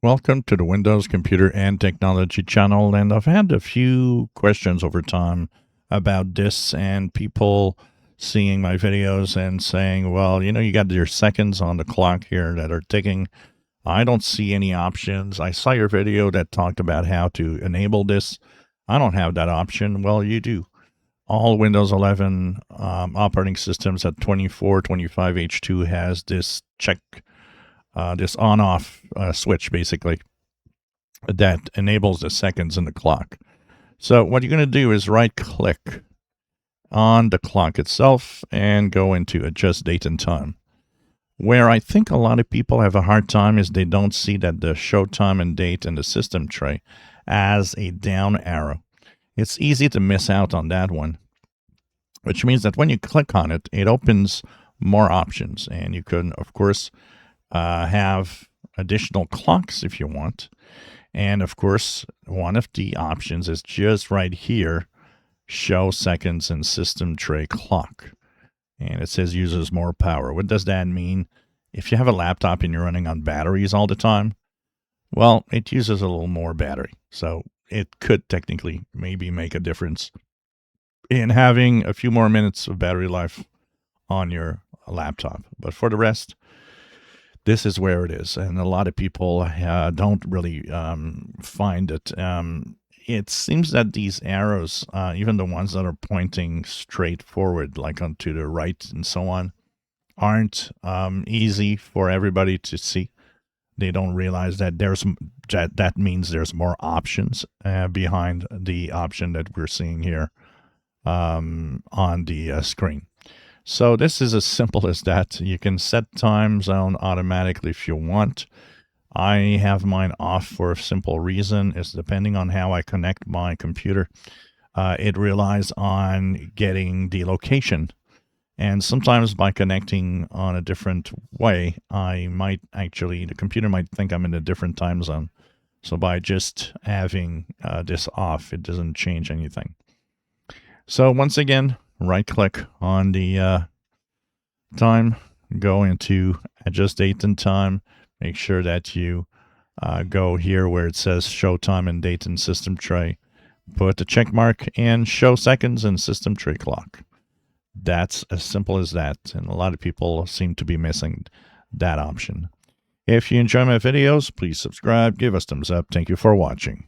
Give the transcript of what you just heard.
Welcome to the Windows Computer and Technology channel. And I've had a few questions over time about this, and people seeing my videos and saying, well, you got your seconds on the clock here that are ticking. I don't see any options. I saw your video that talked about how to enable this. I don't have that option. Well, you do. All Windows 11 operating systems at 2425H2 has this check, this on-off switch, basically, that enables the seconds in the clock. So what you're going to do is right-click on the clock itself and go into Adjust Date and Time. Where I think a lot of people have a hard time is they don't see that the Show Time and Date in the system tray as a down arrow. It's easy to miss out on that one, which means that when you click on it, it opens more options. And you can, of course, have additional clocks if you want. And of course, one of the options is just right here, Show Seconds in System Tray Clock. And it says uses more power. What does that mean? If you have a laptop and you're running on batteries all the time, well, it uses a little more battery. So it could technically maybe make a difference in having a few more minutes of battery life on your laptop. But for the rest, this is where it is. And a lot of people don't really find it. It seems that these arrows, even the ones that are pointing straight forward, like onto the right and so on, aren't easy for everybody to see. They don't realize that that means there's more options behind the option that we're seeing here on the screen. So this is as simple as that. You can set time zone automatically if you want. I have mine off for a simple reason. It's depending on how I connect my computer. It relies on getting the location. And sometimes by connecting on a different way, the computer might think I'm in a different time zone. So by just having this off, it doesn't change anything. So once again, right-click on the time, go into Adjust Date and Time. Make sure that you go here where it says Show Time and Date in System Tray. Put the check mark and Show Seconds in System Tray Clock. That's as simple as that. And a lot of people seem to be missing that option. If you enjoy my videos, please subscribe, give us thumbs up. Thank you for watching.